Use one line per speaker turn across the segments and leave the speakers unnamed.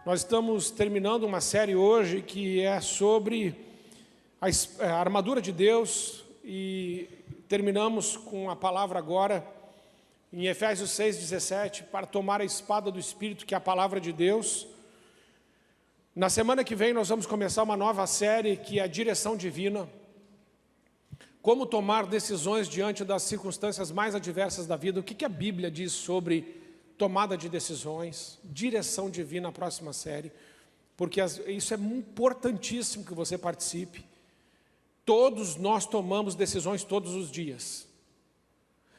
Nós estamos terminando uma série hoje que é sobre a armadura de Deus e terminamos com a palavra agora em Efésios 6:17 para tomar a espada do Espírito, que é a palavra de Deus. Na semana que vem nós vamos começar uma nova série que é a direção divina. Como tomar decisões diante das circunstâncias mais adversas da vida. O que a Bíblia diz sobre tomada de decisões, direção divina, a próxima série, porque isso é importantíssimo que você participe. Todos nós tomamos decisões todos os dias,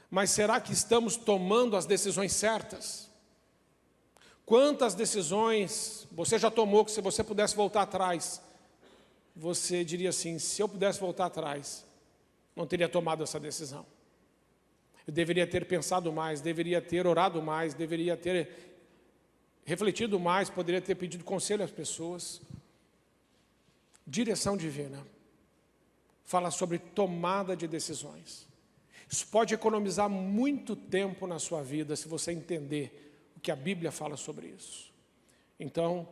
mas será que estamos tomando as decisões certas? Quantas decisões você já tomou que, se você pudesse voltar atrás, você diria assim: se eu pudesse voltar atrás, não teria tomado essa decisão. Eu deveria ter pensado mais, deveria ter orado mais, deveria ter refletido mais, poderia ter pedido conselho às pessoas. Direção divina fala sobre tomada de decisões. Isso pode economizar muito tempo na sua vida, se você entender o que a Bíblia fala sobre isso. Então,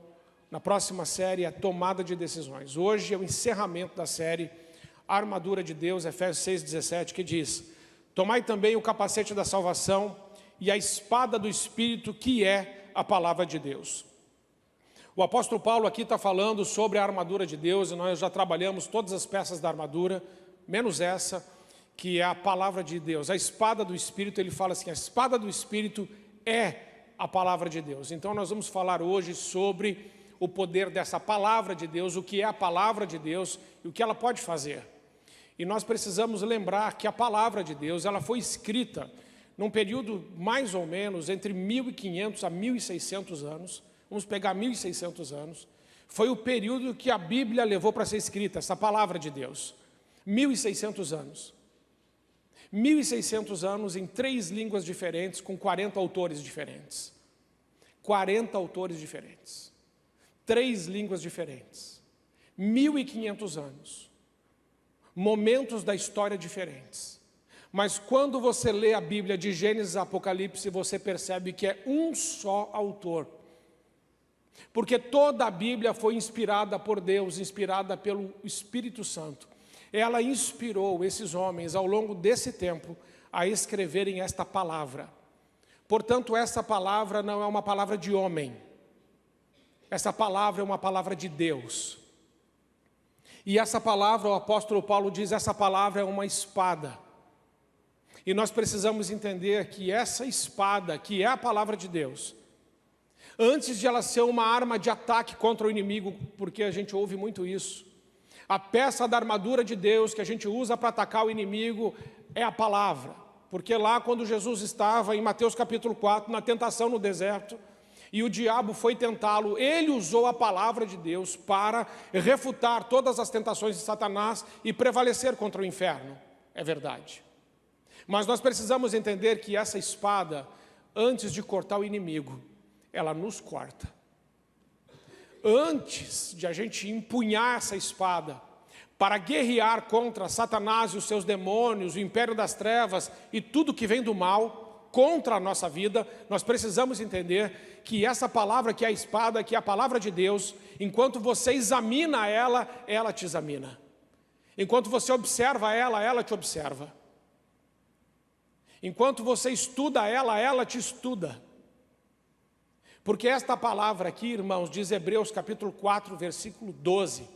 na próxima série, a tomada de decisões. Hoje é o encerramento da série A Armadura de Deus, Efésios 6:17, que diz: tomai também o capacete da salvação e a espada do Espírito, que é a palavra de Deus. O apóstolo Paulo aqui está falando sobre a armadura de Deus, e nós já trabalhamos todas as peças da armadura, menos essa, que é a palavra de Deus. A espada do Espírito, ele fala assim: a espada do Espírito é a palavra de Deus. Então nós vamos falar hoje sobre o poder dessa palavra de Deus, o que é a palavra de Deus e o que ela pode fazer. E nós precisamos lembrar que a palavra de Deus, ela foi escrita num período mais ou menos entre 1500 a 1600 anos. Vamos pegar 1600 anos. Foi o período que a Bíblia levou para ser escrita, essa palavra de Deus. 1600 anos. 1600 anos em 3 línguas diferentes, com 40 autores diferentes. 40 autores diferentes. 3 línguas diferentes. 1500 anos. Momentos da história diferentes. Mas quando você lê a Bíblia de Gênesis a Apocalipse, você percebe que é um só autor. Porque toda a Bíblia foi inspirada por Deus, inspirada pelo Espírito Santo. Ela inspirou esses homens ao longo desse tempo a escreverem esta palavra. Portanto, essa palavra não é uma palavra de homem. Essa palavra é uma palavra de Deus. E essa palavra, o apóstolo Paulo diz, essa palavra é uma espada. E nós precisamos entender que essa espada, que é a palavra de Deus, antes de ela ser uma arma de ataque contra o inimigo, porque a gente ouve muito isso, a peça da armadura de Deus que a gente usa para atacar o inimigo é a palavra. Porque lá quando Jesus estava em Mateus capítulo 4, na tentação no deserto, e o diabo foi tentá-lo, ele usou a palavra de Deus para refutar todas as tentações de Satanás e prevalecer contra o inferno. É verdade. Mas nós precisamos entender que essa espada, antes de cortar o inimigo, ela nos corta. Antes de a gente empunhar essa espada para guerrear contra Satanás e os seus demônios, o império das trevas e tudo que vem do mal contra a nossa vida, nós precisamos entender que essa palavra, que é a espada, que é a palavra de Deus, enquanto você examina ela, ela te examina. Enquanto você observa ela, ela te observa. Enquanto você estuda ela, ela te estuda. Porque esta palavra aqui, irmãos, diz Hebreus capítulo 4, versículo 12.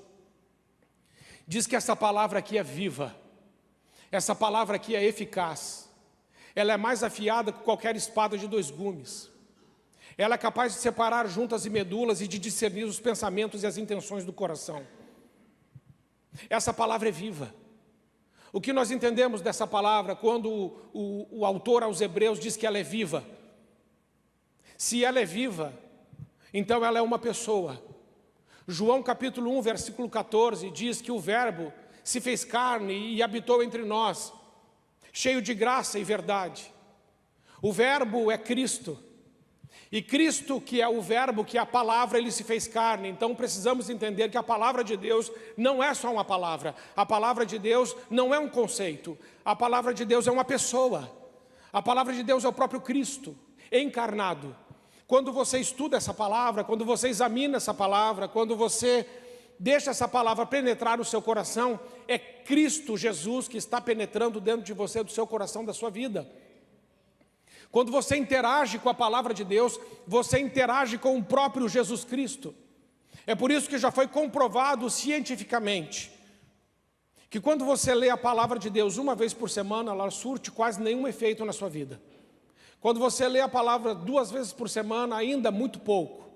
Diz que essa palavra aqui é viva. Essa palavra aqui é eficaz. Ela é mais afiada que qualquer espada de 2 gumes. Ela é capaz de separar juntas e medulas e de discernir os pensamentos e as intenções do coração. Essa palavra é viva. O que nós entendemos dessa palavra quando o autor aos Hebreus diz que ela é viva? Se ela é viva, então ela é uma pessoa. João capítulo 1, versículo 14, diz que o Verbo se fez carne e habitou entre nós, cheio de graça e verdade. O Verbo é Cristo. E Cristo, que é o Verbo, que é a palavra, ele se fez carne. Então precisamos entender que a palavra de Deus não é só uma palavra. A palavra de Deus não é um conceito. A palavra de Deus é uma pessoa. A palavra de Deus é o próprio Cristo, encarnado. quando você estuda essa palavra, quando você examina essa palavra, quando você deixa essa palavra penetrar no seu coração, é Cristo Jesus que está penetrando dentro de você, do seu coração, da sua vida. Quando você interage com a palavra de Deus, você interage com o próprio Jesus Cristo. É por isso que já foi comprovado cientificamente que quando você lê a palavra de Deus uma vez por semana, ela surte quase nenhum efeito na sua vida. Quando você lê a palavra 2 vezes por semana, ainda muito pouco.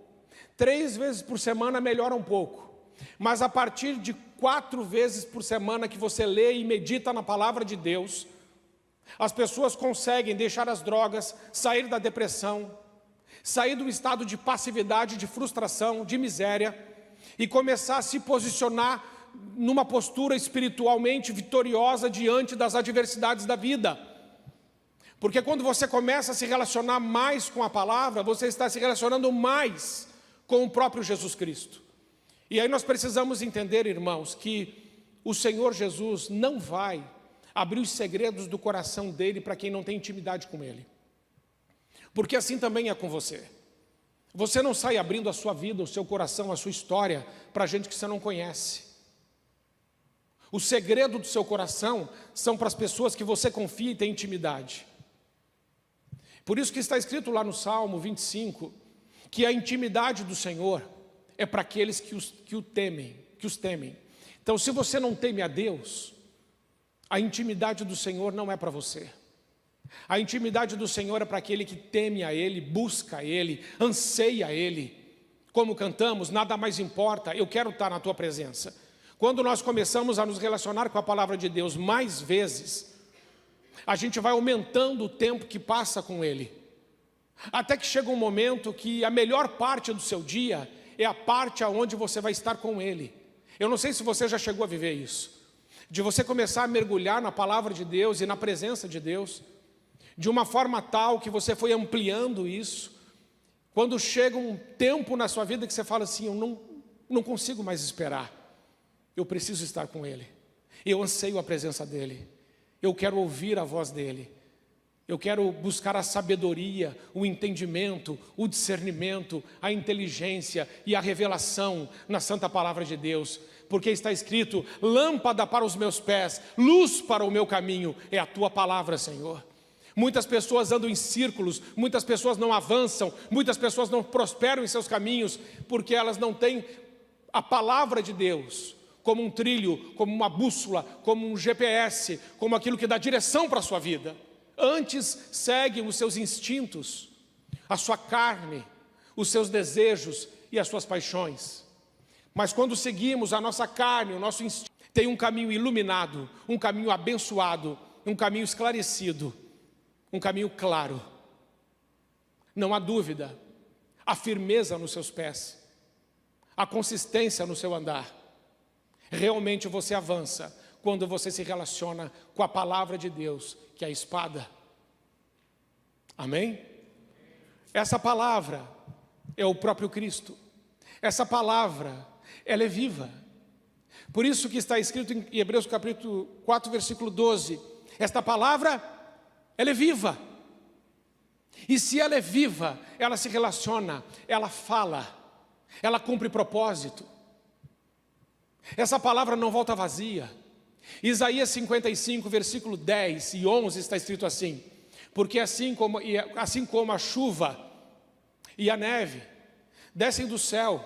3 vezes por semana melhora um pouco. Mas a partir de 4 vezes por semana que você lê e medita na palavra de Deus, as pessoas conseguem deixar as drogas, sair da depressão, sair do estado de passividade, de frustração, de miséria e começar a se posicionar numa postura espiritualmente vitoriosa diante das adversidades da vida. Porque quando você começa a se relacionar mais com a palavra, você está se relacionando mais com o próprio Jesus Cristo. E aí nós precisamos entender, irmãos, que o Senhor Jesus não vai abrir os segredos do coração dele para quem não tem intimidade com ele. Porque assim também é com você. Você não sai abrindo a sua vida, o seu coração, a sua história para gente que você não conhece. O segredo do seu coração são para as pessoas que você confia e tem intimidade. Por isso que está escrito lá no Salmo 25, que a intimidade do Senhor é para aqueles que os temem. Então, se você não teme a Deus, a intimidade do Senhor não é para você. A intimidade do Senhor é para aquele que teme a Ele, busca a Ele, anseia a Ele. Como cantamos, nada mais importa, eu quero estar na tua presença. Quando nós começamos a nos relacionar com a palavra de Deus mais vezes, a gente vai aumentando o tempo que passa com Ele. Até que chega um momento que a melhor parte do seu dia é a parte onde você vai estar com Ele. Eu não sei se você já chegou a viver isso. De você começar a mergulhar na palavra de Deus e na presença de Deus, de uma forma tal que você foi ampliando isso. Quando chega um tempo na sua vida que você fala assim, eu não consigo mais esperar. Eu preciso estar com Ele. Eu anseio a presença dEle. Eu quero ouvir a voz dEle. Eu quero buscar a sabedoria, o entendimento, o discernimento, a inteligência e a revelação na santa palavra de Deus. Porque está escrito, lâmpada para os meus pés, luz para o meu caminho, é a tua palavra, Senhor. Muitas pessoas andam em círculos, muitas pessoas não avançam, muitas pessoas não prosperam em seus caminhos, porque elas não têm a palavra de Deus como um trilho, como uma bússola, como um GPS, como aquilo que dá direção para a sua vida. Antes seguem os seus instintos, a sua carne, os seus desejos e as suas paixões. Mas quando seguimos a nossa carne, o nosso instinto, tem um caminho iluminado, um caminho abençoado, um caminho esclarecido, um caminho claro. Não há dúvida, a firmeza nos seus pés, a consistência no seu andar. Realmente você avança quando você se relaciona com a palavra de Deus, que é a espada. Amém? Essa palavra é o próprio Cristo. Essa palavra, ela é viva. Por isso que está escrito em Hebreus capítulo 4, versículo 12. Esta palavra, ela é viva. E se ela é viva, ela se relaciona, ela fala, ela cumpre propósito. Essa palavra não volta vazia. Isaías 55, versículo 10 e 11 está escrito assim: porque assim como a chuva e a neve descem do céu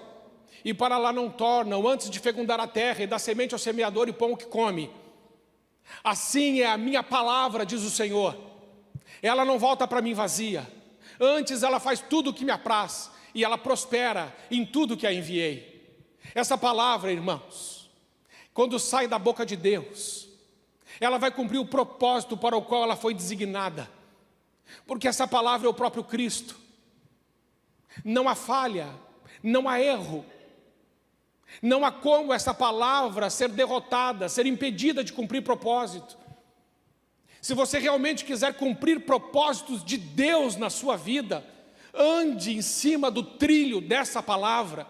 e para lá não tornam antes de fecundar a terra e dar semente ao semeador e pão que come, assim é a minha palavra, diz o Senhor. Ela não volta para mim vazia, antes ela faz tudo o que me apraz e ela prospera em tudo que a enviei. Essa palavra, irmãos, quando sai da boca de Deus, ela vai cumprir o propósito para o qual ela foi designada. Porque essa palavra é o próprio Cristo. Não há falha, não há erro. Não há como essa palavra ser derrotada, ser impedida de cumprir propósito. Se você realmente quiser cumprir propósitos de Deus na sua vida, ande em cima do trilho dessa palavra.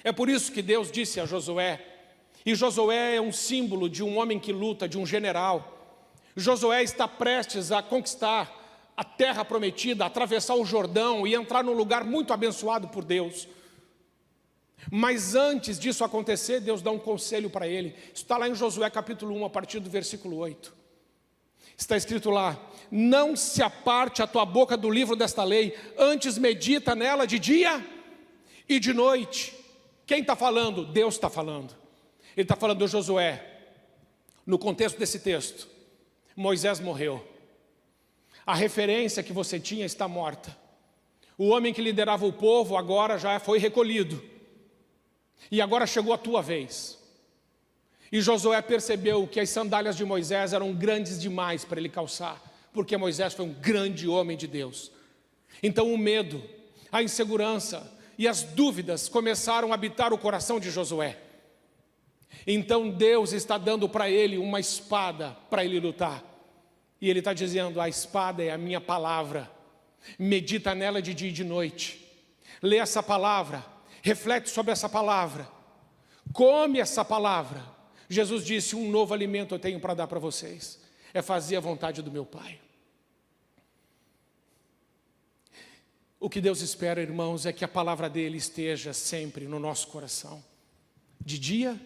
É por isso que Deus disse a Josué, e Josué é um símbolo de um homem que luta, de um general. Josué está prestes a conquistar a terra prometida, atravessar o Jordão e entrar num lugar muito abençoado por Deus. Mas antes disso acontecer, Deus dá um conselho para ele. Isso está lá em Josué capítulo 1, a partir do versículo 8. Está escrito lá: não se aparte a tua boca do livro desta lei, antes medita nela de dia e de noite. Quem está falando? Deus está falando. Ele está falando de Josué. No contexto desse texto, Moisés morreu. A referência que você tinha está morta. O homem que liderava o povo agora já foi recolhido. E agora chegou a tua vez. E Josué percebeu que as sandálias de Moisés eram grandes demais para ele calçar, porque Moisés foi um grande homem de Deus. Então o medo, a insegurança e as dúvidas começaram a habitar o coração de Josué. Então Deus está dando para ele uma espada para ele lutar. E ele está dizendo: a espada é a minha palavra, medita nela de dia e de noite. Lê essa palavra, reflete sobre essa palavra, come essa palavra. Jesus disse: um novo alimento eu tenho para dar para vocês, é fazer a vontade do meu Pai. O que Deus espera, irmãos, é que a palavra dele esteja sempre no nosso coração, de dia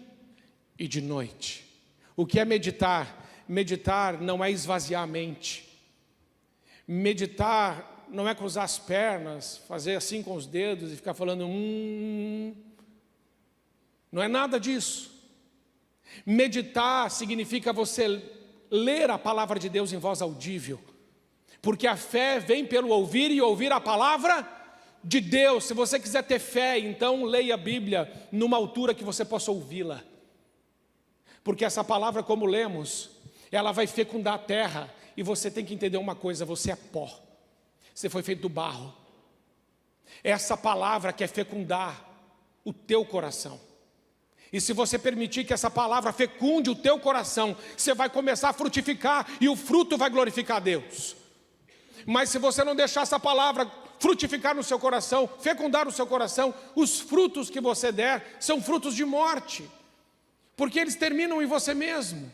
e de noite. O que é meditar? Meditar não é esvaziar a mente. Meditar não é cruzar as pernas, fazer assim com os dedos e ficar falando Não é nada disso. Meditar significa você ler a palavra de Deus em voz audível. Porque a fé vem pelo ouvir e ouvir a palavra de Deus. Se você quiser ter fé, então leia a Bíblia numa altura que você possa ouvi-la. Porque essa palavra, como lemos, ela vai fecundar a terra. E você tem que entender uma coisa: você é pó. Você foi feito do barro. Essa palavra quer fecundar o teu coração. E se você permitir que essa palavra fecunde o teu coração, você vai começar a frutificar e o fruto vai glorificar a Deus. Mas se você não deixar essa palavra frutificar no seu coração, fecundar o seu coração, os frutos que você der são frutos de morte, porque eles terminam em você mesmo.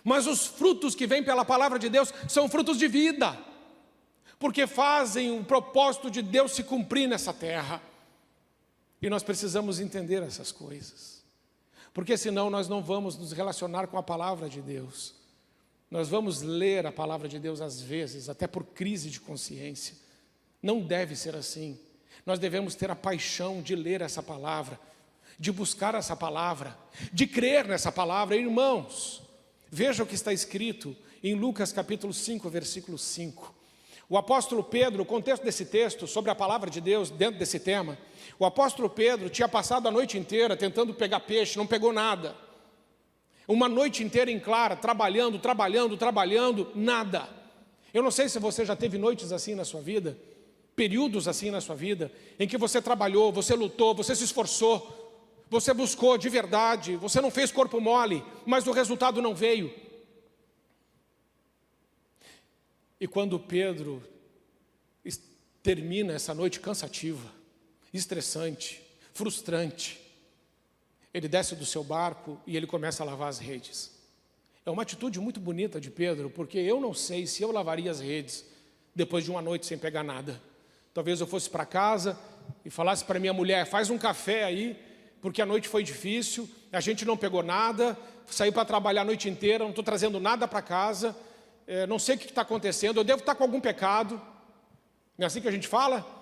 Mas os frutos que vêm pela palavra de Deus são frutos de vida, porque fazem o propósito de Deus se cumprir nessa terra. E nós precisamos entender essas coisas, porque senão nós não vamos nos relacionar com a palavra de Deus. Nós vamos ler a palavra de Deus às vezes, até por crise de consciência. Não deve ser assim. Nós devemos ter a paixão de ler essa palavra, de buscar essa palavra, de crer nessa palavra. Irmãos, veja o que está escrito em Lucas capítulo 5, versículo 5. O apóstolo Pedro, o contexto desse texto sobre a palavra de Deus, dentro desse tema, o apóstolo Pedro tinha passado a noite inteira tentando pegar peixe, não pegou nada. Uma noite inteira em clara, trabalhando, nada. Eu não sei se você já teve noites assim na sua vida, períodos assim na sua vida, em que você trabalhou, você lutou, você se esforçou, você buscou de verdade, você não fez corpo mole, mas o resultado não veio. E quando Pedro termina essa noite cansativa, estressante, frustrante, ele desce do seu barco e ele começa a lavar as redes. É uma atitude muito bonita de Pedro, porque eu não sei se eu lavaria as redes depois de uma noite sem pegar nada. Talvez eu fosse para casa e falasse para minha mulher: faz um café aí, porque a noite foi difícil, a gente não pegou nada, saí para trabalhar a noite inteira, não estou trazendo nada para casa, não sei o que está acontecendo, eu devo estar com algum pecado. Não é assim que a gente fala?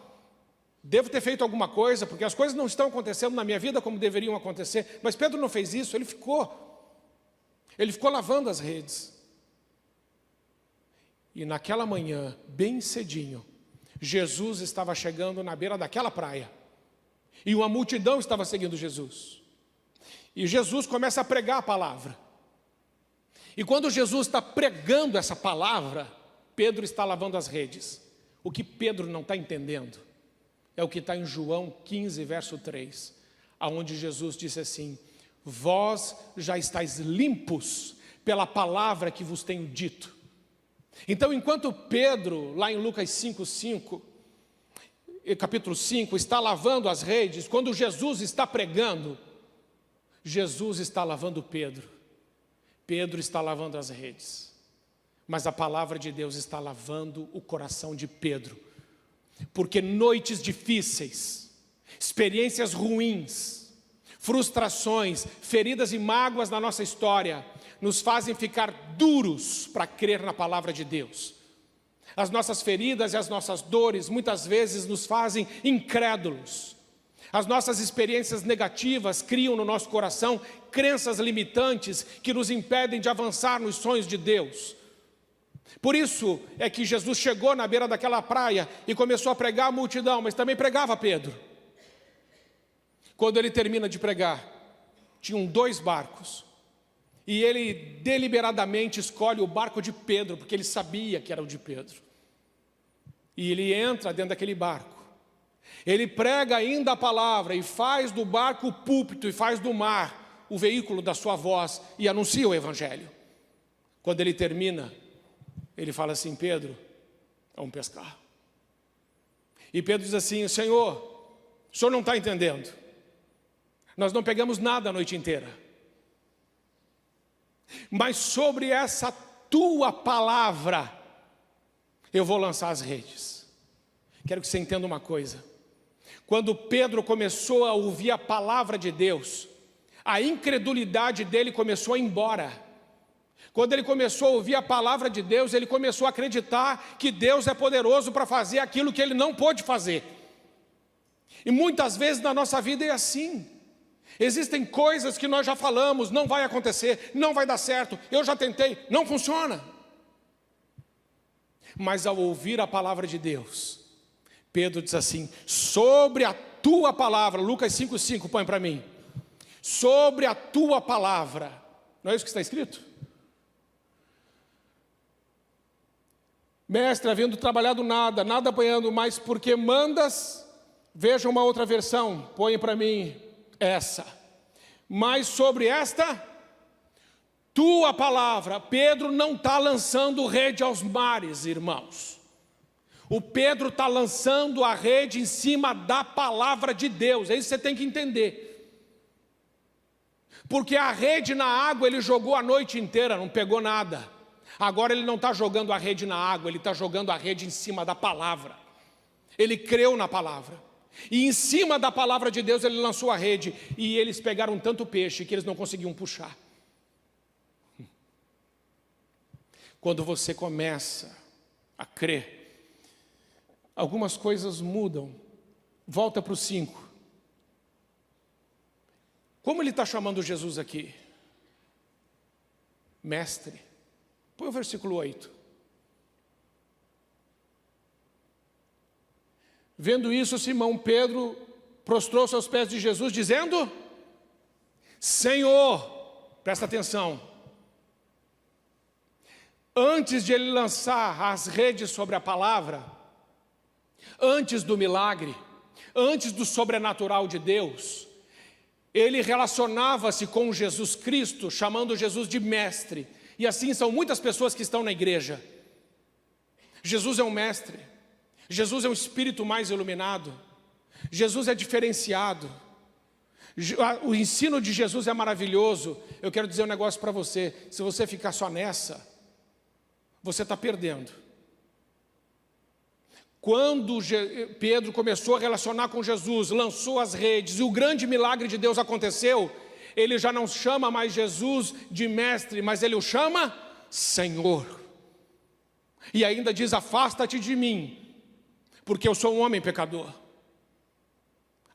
Devo ter feito alguma coisa, porque as coisas não estão acontecendo na minha vida como deveriam acontecer. Mas Pedro não fez isso, ele ficou lavando as redes. E naquela manhã, bem cedinho, Jesus estava chegando na beira daquela praia. E uma multidão estava seguindo Jesus. E Jesus começa a pregar a palavra. E quando Jesus está pregando essa palavra, Pedro está lavando as redes. O que Pedro não está entendendo é o que está em João 15, verso 3, aonde Jesus disse assim: vós já estáis limpos pela palavra que vos tenho dito. Então, enquanto Pedro, lá em Lucas 5, capítulo 5, está lavando as redes, quando Jesus está pregando, Jesus está lavando Pedro. Pedro está lavando as redes. Mas a palavra de Deus está lavando o coração de Pedro. Porque noites difíceis, experiências ruins, frustrações, feridas e mágoas na nossa história nos fazem ficar duros para crer na palavra de Deus. As nossas feridas e as nossas dores muitas vezes nos fazem incrédulos. As nossas experiências negativas criam no nosso coração crenças limitantes que nos impedem de avançar nos sonhos de Deus. Por isso é que Jesus chegou na beira daquela praia e começou a pregar a multidão, mas também pregava Pedro. Quando ele termina de pregar, tinham 2 barcos. E ele deliberadamente escolhe o barco de Pedro, porque ele sabia que era o de Pedro. E ele entra dentro daquele barco. Ele prega ainda a palavra e faz do barco o púlpito e faz do mar o veículo da sua voz e anuncia o evangelho. Quando ele termina, ele fala assim: Pedro, vamos pescar. E Pedro diz assim: Senhor, o senhor não está entendendo. Nós não pegamos nada a noite inteira. Mas sobre essa tua palavra, eu vou lançar as redes. Quero que você entenda uma coisa. Quando Pedro começou a ouvir a palavra de Deus, a incredulidade dele começou a ir embora. Quando ele começou a ouvir a palavra de Deus, ele começou a acreditar que Deus é poderoso para fazer aquilo que ele não pôde fazer. E muitas vezes na nossa vida é assim. Existem coisas que nós já falamos, não vai acontecer, não vai dar certo, eu já tentei, não funciona. Mas ao ouvir a palavra de Deus, Pedro diz assim: sobre a tua palavra, Lucas 5,5, põe para mim. Sobre a tua palavra, não é isso que está escrito? Mestre, havendo trabalhado nada apanhando, mas porque mandas, veja uma outra versão, põe para mim essa. Mas sobre esta tua palavra, Pedro não está lançando rede aos mares, irmãos. O Pedro está lançando a rede em cima da palavra de Deus, é isso que você tem que entender. Porque a rede na água ele jogou a noite inteira, não pegou nada. Agora ele não está jogando a rede na água, ele está jogando a rede em cima da palavra. Ele creu na palavra. E em cima da palavra de Deus ele lançou a rede. E eles pegaram tanto peixe que eles não conseguiam puxar. Quando você começa a crer, algumas coisas mudam. Volta para o 5. Como ele está chamando Jesus aqui? Mestre. Põe o versículo 8. Vendo isso, Simão Pedro prostrou-se aos pés de Jesus, dizendo: Senhor, presta atenção. Antes de ele lançar as redes sobre a palavra, antes do milagre, antes do sobrenatural de Deus, ele relacionava-se com Jesus Cristo, chamando Jesus de mestre. E assim são muitas pessoas que estão na igreja. Jesus é um mestre. Jesus é um espírito mais iluminado. Jesus é diferenciado. O ensino de Jesus é maravilhoso. Eu quero dizer um negócio para você. Se você ficar só nessa, você está perdendo. Quando Pedro começou a relacionar com Jesus, lançou as redes e o grande milagre de Deus aconteceu, ele já não chama mais Jesus de mestre, mas ele o chama Senhor. E ainda diz: afasta-te de mim, porque eu sou um homem pecador.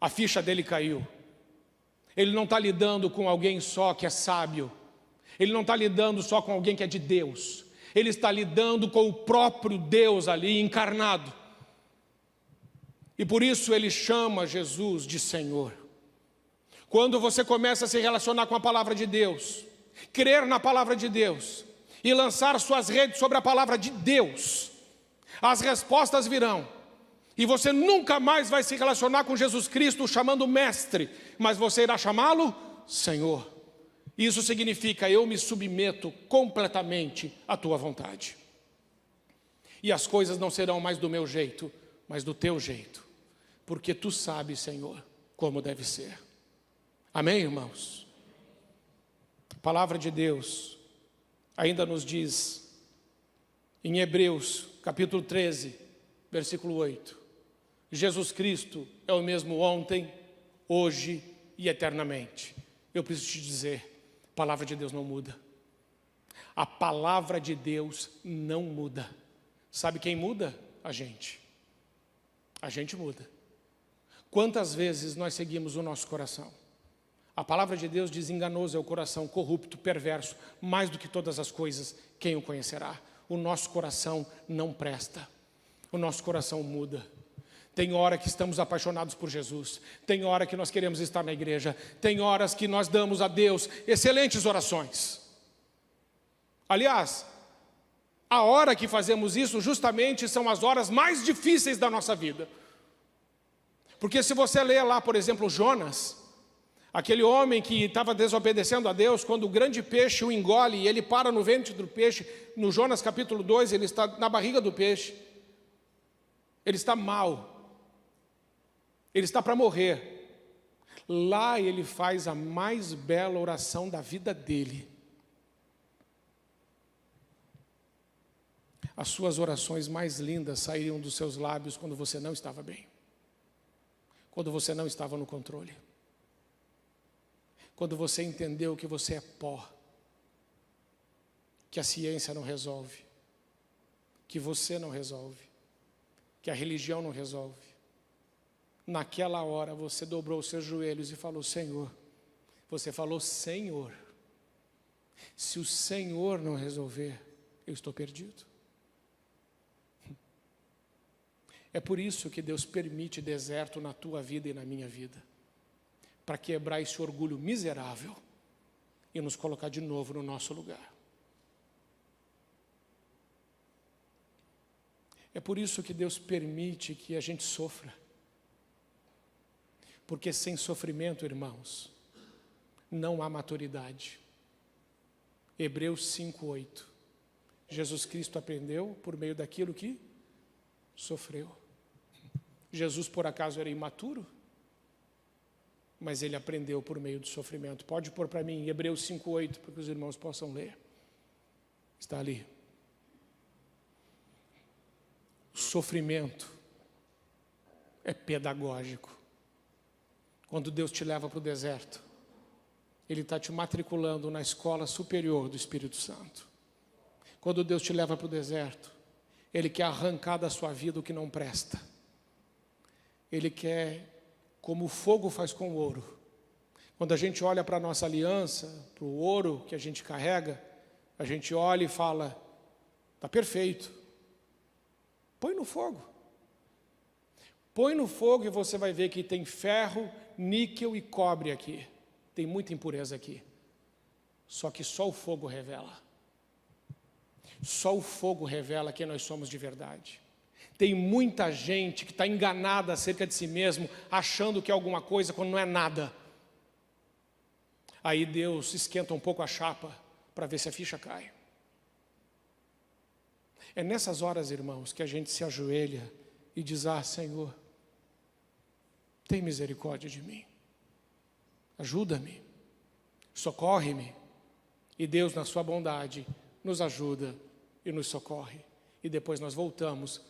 A ficha dele caiu. Ele não está lidando com alguém só que é sábio. Ele não está lidando só com alguém que é de Deus. Ele está lidando com o próprio Deus ali encarnado. E por isso ele chama Jesus de Senhor. Quando você começa a se relacionar com a palavra de Deus, crer na palavra de Deus e lançar suas redes sobre a palavra de Deus, as respostas virão. E você nunca mais vai se relacionar com Jesus Cristo chamando mestre, mas você irá chamá-lo Senhor. Isso significa: eu me submeto completamente à tua vontade. E as coisas não serão mais do meu jeito, mas do teu jeito. Porque tu sabes, Senhor, como deve ser. Amém, irmãos? A palavra de Deus ainda nos diz Em Hebreus, capítulo 13, versículo 8. Jesus Cristo é o mesmo ontem, hoje e eternamente. Eu preciso te dizer, a palavra de Deus não muda. A palavra de Deus não muda. Sabe quem muda? A gente. A gente muda. Quantas vezes nós seguimos o nosso coração? A palavra de Deus diz: enganoso é o coração, corrupto, perverso, mais do que todas as coisas, quem o conhecerá? O nosso coração não presta. O nosso coração muda. Tem hora que estamos apaixonados por Jesus. Tem hora que nós queremos estar na igreja. Tem horas que nós damos a Deus excelentes orações. Aliás, a hora que fazemos isso justamente são as horas mais difíceis da nossa vida. Porque se você ler lá, por exemplo, Jonas, aquele homem que estava desobedecendo a Deus, quando o grande peixe o engole e ele para no ventre do peixe, no Jonas capítulo 2, ele está na barriga do peixe. Ele está mal. Ele está para morrer. Lá ele faz a mais bela oração da vida dele. As suas orações mais lindas saíram dos seus lábios quando você não estava bem. Quando você não estava no controle. Quando você entendeu que você é pó. Que a ciência não resolve. Que você não resolve. Que a religião não resolve. Naquela hora você dobrou os seus joelhos e falou: Senhor. Você falou: Senhor. Se o Senhor não resolver, eu estou perdido. É por isso que Deus permite deserto na tua vida e na minha vida. Para quebrar esse orgulho miserável e nos colocar de novo no nosso lugar. É por isso que Deus permite que a gente sofra. Porque sem sofrimento, irmãos, não há maturidade. Hebreus 5:8. Jesus Cristo aprendeu por meio daquilo que sofreu. Jesus, por acaso, era imaturo? Mas ele aprendeu por meio do sofrimento. Pode pôr para mim Hebreus 5:8, para que os irmãos possam ler. Está ali. O sofrimento é pedagógico. Quando Deus te leva para o deserto, Ele está te matriculando na escola superior do Espírito Santo. Quando Deus te leva para o deserto, Ele quer arrancar da sua vida o que não presta. Ele quer, como o fogo faz com o ouro. Quando a gente olha para a nossa aliança, para o ouro que a gente carrega, a gente olha e fala: está perfeito. Põe no fogo. Põe no fogo e você vai ver que tem ferro, níquel e cobre aqui. Tem muita impureza aqui. Só que só o fogo revela. Só o fogo revela quem nós somos de verdade. Tem muita gente que está enganada acerca de si mesmo, achando que é alguma coisa quando não é nada. Aí Deus esquenta um pouco a chapa para ver se a ficha cai. É nessas horas, irmãos, que a gente se ajoelha e diz: ah, Senhor, tem misericórdia de mim. Ajuda-me, socorre-me. E Deus, na sua bondade, nos ajuda e nos socorre. E depois nós voltamos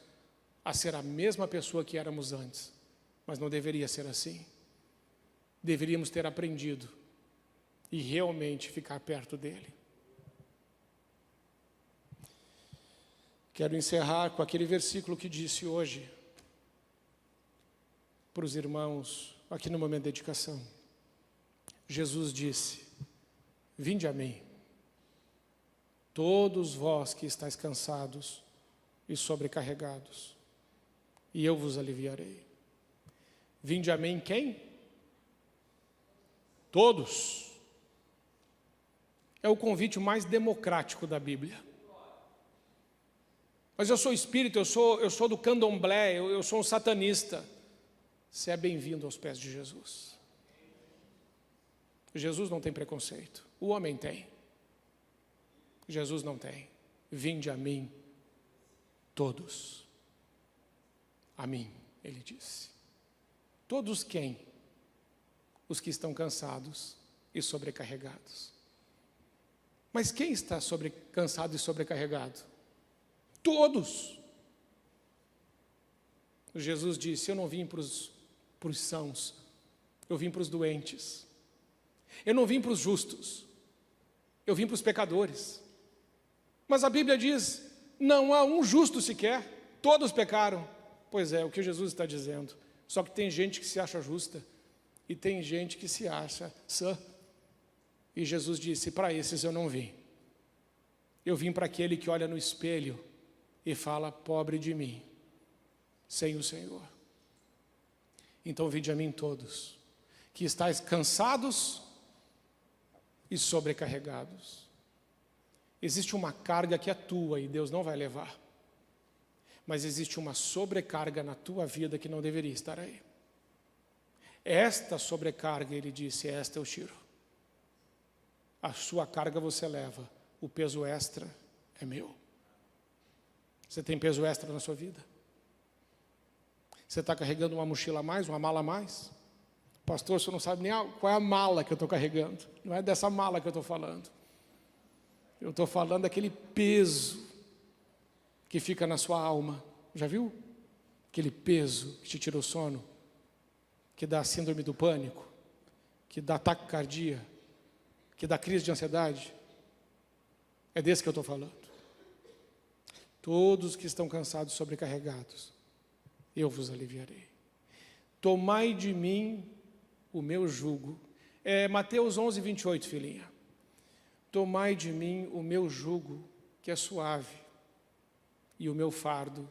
a ser a mesma pessoa que éramos antes. Mas não deveria ser assim. Deveríamos ter aprendido e realmente ficar perto dele. Quero encerrar com aquele versículo que disse hoje para os irmãos aqui no momento de dedicação. Jesus disse: vinde a mim, todos vós que estáis cansados e sobrecarregados, e eu vos aliviarei. Vinde a mim quem? Todos. É o convite mais democrático da Bíblia. Mas eu sou espírita, eu sou do candomblé, eu sou um satanista. Você é bem-vindo aos pés de Jesus. Jesus não tem preconceito, o homem tem. Jesus não tem. Vinde a mim, todos. A mim, ele disse. Todos quem? Os que estão cansados e sobrecarregados. Mas quem está cansado e sobrecarregado? Todos. Jesus disse: eu não vim para os sãos, eu vim para os doentes. Eu não vim para os justos, eu vim para os pecadores. Mas a Bíblia diz: não há um justo sequer, todos pecaram. Pois é, o que Jesus está dizendo. Só que tem gente que se acha justa e tem gente que se acha sã. E Jesus disse: para esses eu não vim. Eu vim para aquele que olha no espelho e fala: pobre de mim, sem o Senhor. Então vinde a mim todos, que estáis cansados e sobrecarregados. Existe uma carga que é tua e Deus não vai levar. Mas existe uma sobrecarga na tua vida que não deveria estar aí. Esta sobrecarga, ele disse, esta eu tiro. A sua carga você leva, o peso extra é meu. Você tem peso extra na sua vida? Você está carregando uma mochila a mais, uma mala a mais? Pastor, você não sabe nem qual é a mala que eu estou carregando. Não é dessa mala que eu estou falando. Eu estou falando daquele peso que fica na sua alma. Já viu? Aquele peso que te tira o sono, que dá síndrome do pânico, que dá taquicardia, que dá crise de ansiedade. É desse que eu estou falando. Todos que estão cansados e sobrecarregados, eu vos aliviarei. Tomai de mim o meu jugo. Mateus 11, 28, filhinha. Tomai de mim o meu jugo, que é suave, e o meu fardo,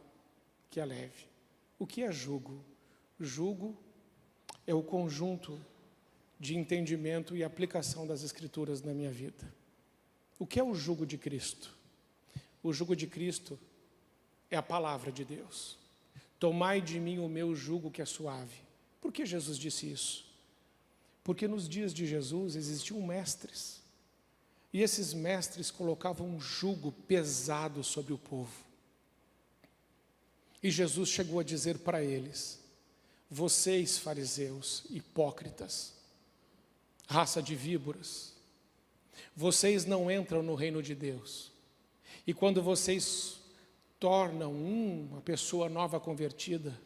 que é leve. O que é jugo? Jugo é o conjunto de entendimento e aplicação das Escrituras na minha vida. O que é o jugo de Cristo? O jugo de Cristo é a palavra de Deus. Tomai de mim o meu jugo que é suave. Por que Jesus disse isso? Porque nos dias de Jesus existiam mestres. E esses mestres colocavam um jugo pesado sobre o povo. E Jesus chegou a dizer para eles: vocês, fariseus, hipócritas, raça de víboras, vocês não entram no reino de Deus. E quando vocês tornam uma pessoa nova convertida,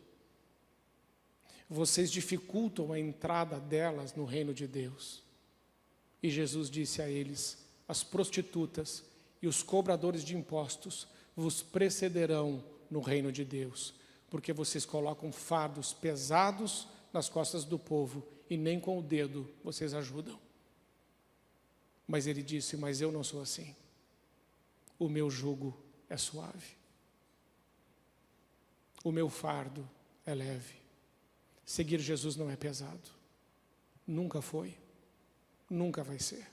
vocês dificultam a entrada delas no reino de Deus. E Jesus disse a eles: as prostitutas e os cobradores de impostos vos precederão no reino de Deus, porque vocês colocam fardos pesados nas costas do povo e nem com o dedo vocês ajudam. Mas ele disse: mas eu não sou assim. O meu jugo é suave. O meu fardo é leve. Seguir Jesus não é pesado. Nunca foi. Nunca vai ser.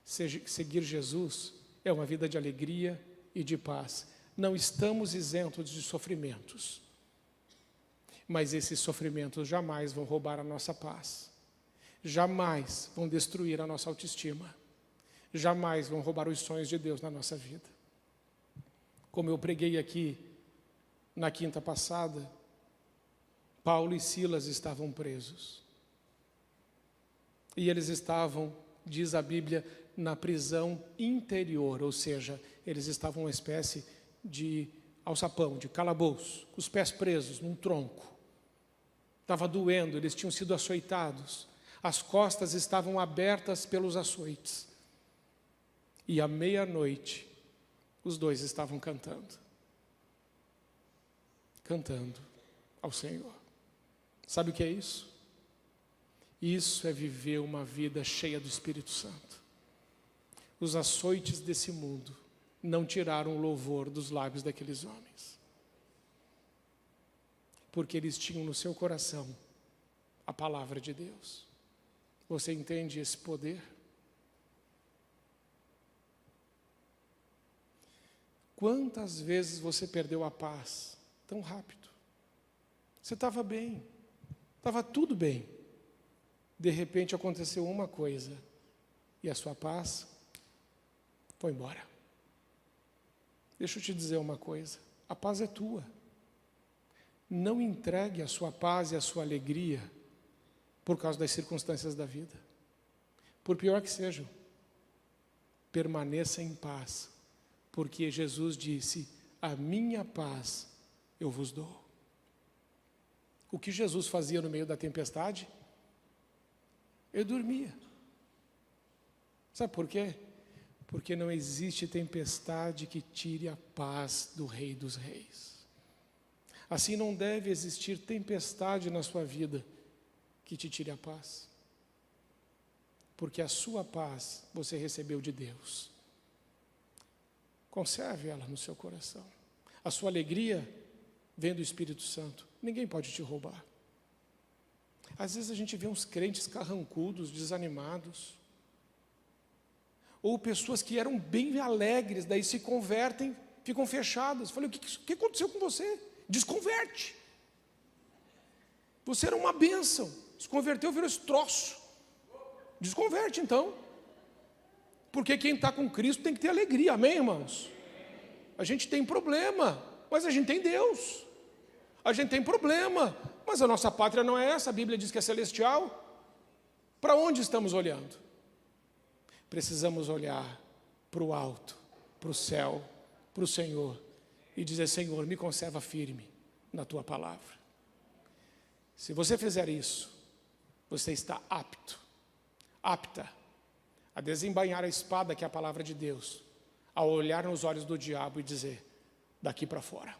Seguir Jesus é uma vida de alegria e de paz. Não estamos isentos de sofrimentos. Mas esses sofrimentos jamais vão roubar a nossa paz. Jamais vão destruir a nossa autoestima. Jamais vão roubar os sonhos de Deus na nossa vida. Como eu preguei aqui na quinta passada, Paulo e Silas estavam presos. E eles estavam, diz a Bíblia, na prisão interior, ou seja, eles estavam uma espécie de alçapão, de calabouço, com os pés presos num tronco. Estava doendo, eles tinham sido açoitados, as costas estavam abertas pelos açoites. E à meia-noite, os dois estavam cantando ao Senhor. Sabe o que é isso? Isso é viver uma vida cheia do Espírito Santo. Os açoites desse mundo não tiraram o louvor dos lábios daqueles homens, porque eles tinham no seu coração a palavra de Deus. Você entende esse poder? Quantas vezes você perdeu a paz tão rápido? Você estava bem, estava tudo bem. De repente aconteceu uma coisa e a sua paz foi embora. Deixa eu te dizer uma coisa: a paz é tua. Não entregue a sua paz e a sua alegria por causa das circunstâncias da vida. Por pior que sejam, permaneça em paz, porque Jesus disse: a minha paz eu vos dou. O que Jesus fazia no meio da tempestade? Ele dormia. Sabe por quê? Porque não existe tempestade que tire a paz do Rei dos Reis. Assim não deve existir tempestade na sua vida que te tire a paz. Porque a sua paz você recebeu de Deus. Conserve ela no seu coração. A sua alegria vem do Espírito Santo. Ninguém pode te roubar. Às vezes a gente vê uns crentes carrancudos, desanimados. Ou pessoas que eram bem alegres, daí se convertem, ficam fechadas. Falei, o que aconteceu com você? Desconverte. Você era uma bênção, se converteu, virou esse troço. Desconverte então. Porque quem está com Cristo tem que ter alegria, amém, irmãos? A gente tem problema, mas a gente tem Deus. A gente tem problema, mas a nossa pátria não é essa, a Bíblia diz que é celestial. Para onde estamos olhando? Precisamos olhar para o alto, para o céu, para o Senhor e dizer, Senhor, me conserva firme na Tua palavra. Se você fizer isso, você está apta a desembainhar a espada que é a palavra de Deus, a olhar nos olhos do diabo e dizer, daqui para fora.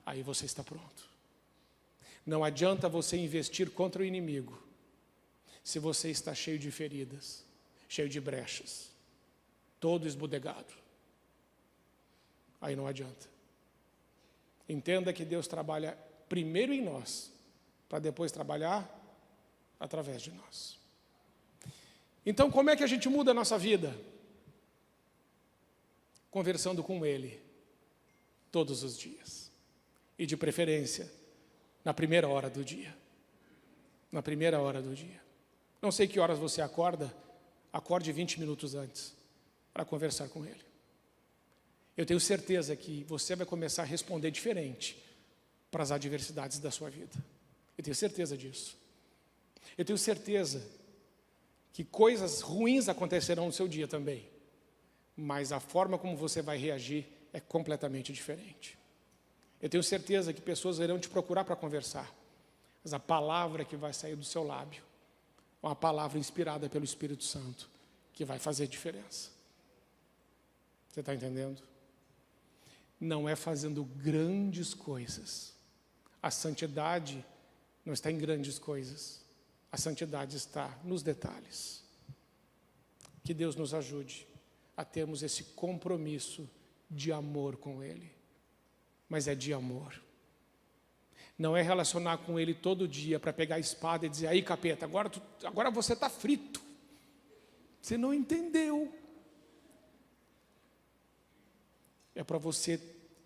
Aí você está pronto. Não adianta você investir contra o inimigo se você está cheio de feridas, cheio de brechas, todo esbudegado. Aí não adianta. Entenda que Deus trabalha primeiro em nós, para depois trabalhar através de nós. Então, como é que a gente muda a nossa vida? Conversando com Ele, todos os dias. E de preferência, na primeira hora do dia. Na primeira hora do dia. Não sei que horas você acorda, acorde 20 minutos antes, para conversar com Ele. Eu tenho certeza que você vai começar a responder diferente para as adversidades da sua vida. Eu tenho certeza disso. Eu tenho certeza que coisas ruins acontecerão no seu dia também, mas a forma como você vai reagir é completamente diferente. Eu tenho certeza que pessoas irão te procurar para conversar, mas a palavra que vai sair do seu lábio é uma palavra inspirada pelo Espírito Santo, que vai fazer diferença. Você está entendendo? Não é fazendo grandes coisas. A santidade não está em grandes coisas. A santidade está nos detalhes. Que Deus nos ajude a termos esse compromisso de amor com Ele. Mas é de amor. Não é relacionar com Ele todo dia para pegar a espada e dizer, aí capeta, agora você está frito. Você não entendeu. É para você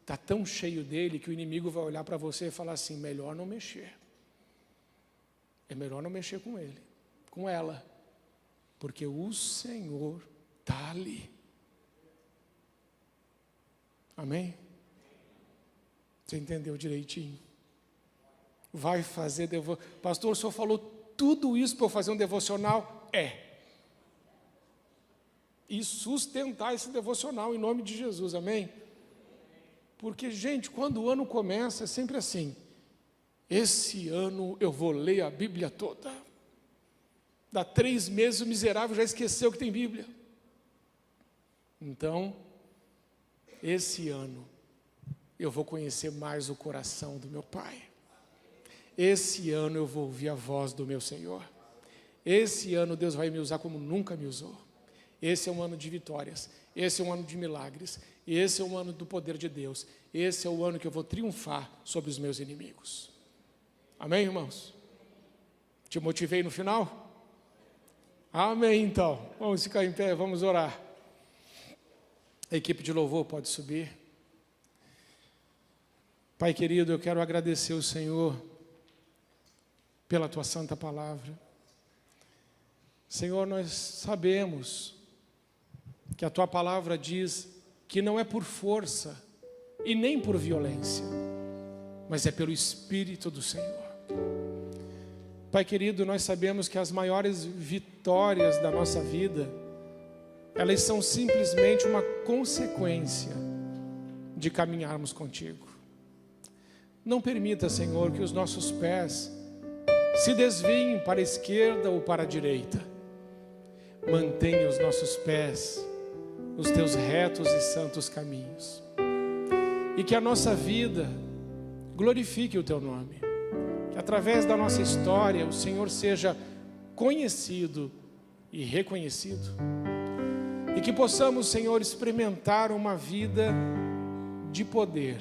estar tão cheio dele que o inimigo vai olhar para você e falar assim, melhor não mexer. É melhor não mexer com ele, com ela, porque o Senhor está ali. Amém? Você entendeu direitinho? Vai fazer devocional. Pastor, o senhor falou tudo isso para eu fazer um devocional? E sustentar esse devocional em nome de Jesus, amém? Porque, gente, quando o ano começa, é sempre assim. Esse ano eu vou ler a Bíblia toda. Dá 3 meses o miserável já esqueceu que tem Bíblia. Então, esse ano eu vou conhecer mais o coração do meu Pai. Esse ano eu vou ouvir a voz do meu Senhor. Esse ano Deus vai me usar como nunca me usou. Esse é um ano de vitórias. Esse é um ano de milagres. Esse é um ano do poder de Deus. Esse é o ano que eu vou triunfar sobre os meus inimigos. Amém, irmãos? Te motivei no final? Amém, então. Vamos ficar em pé, vamos orar. A equipe de louvor pode subir. Pai querido, eu quero agradecer ao Senhor pela Tua santa palavra. Senhor, nós sabemos que a Tua palavra diz que não é por força e nem por violência, mas é pelo Espírito do Senhor. Pai querido, nós sabemos que as maiores vitórias da nossa vida, elas são simplesmente uma consequência de caminharmos contigo. Não permita, Senhor, que os nossos pés se desviem para a esquerda ou para a direita. Mantenha os nossos pés nos teus retos e santos caminhos. E que a nossa vida glorifique o teu nome. Que através da nossa história o Senhor seja conhecido e reconhecido. E que possamos, Senhor, experimentar uma vida de poder.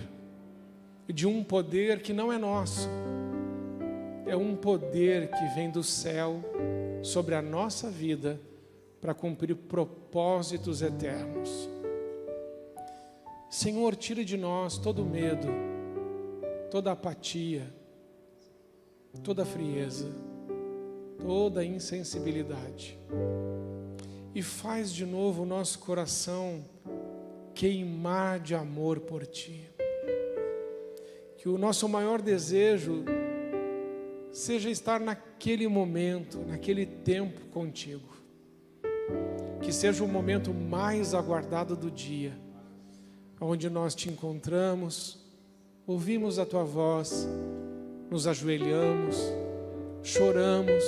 De um poder que não é nosso. É um poder que vem do céu sobre a nossa vida para cumprir propósitos eternos. Senhor, tira de nós todo medo, toda apatia, toda frieza, toda insensibilidade. E faz de novo o nosso coração queimar de amor por Ti. Que o nosso maior desejo seja estar naquele momento, naquele tempo contigo. Que seja o momento mais aguardado do dia, onde nós te encontramos, ouvimos a Tua voz, nos ajoelhamos, choramos,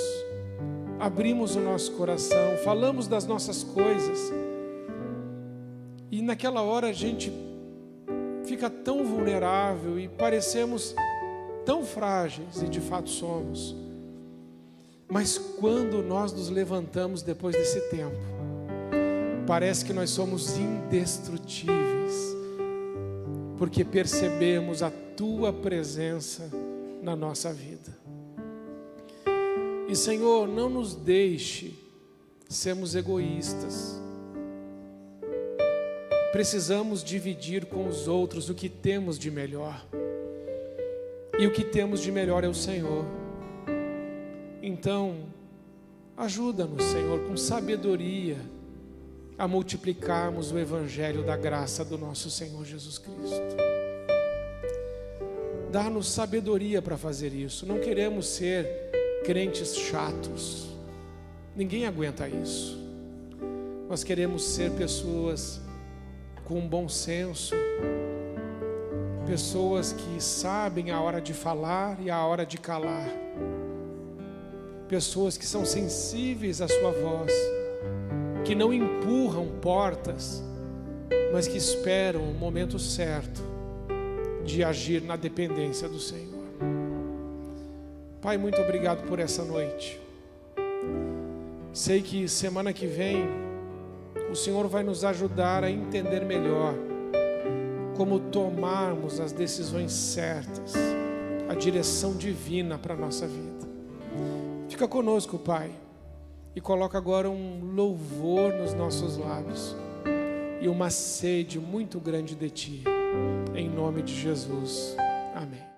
abrimos o nosso coração, falamos das nossas coisas. E naquela hora a gente fica tão vulnerável e parecemos tão frágeis, e de fato somos. Mas quando nós nos levantamos depois desse tempo, parece que nós somos indestrutíveis, porque percebemos a Tua presença na nossa vida. E Senhor, não nos deixe sermos egoístas. Precisamos dividir com os outros o que temos de melhor. E o que temos de melhor é o Senhor. Então, ajuda-nos, Senhor, com sabedoria, a multiplicarmos o Evangelho da graça do nosso Senhor Jesus Cristo. Dá-nos sabedoria para fazer isso. Não queremos ser crentes chatos. Ninguém aguenta isso. Nós queremos ser pessoas com bom senso, pessoas que sabem a hora de falar e a hora de calar, pessoas que são sensíveis à sua voz, que não empurram portas, mas que esperam o momento certo de agir na dependência do Senhor. Pai, muito obrigado por essa noite. Sei que semana que vem o Senhor vai nos ajudar a entender melhor como tomarmos as decisões certas, a direção divina para a nossa vida. Fica conosco, Pai, e coloca agora um louvor nos nossos lábios e uma sede muito grande de Ti, em nome de Jesus. Amém.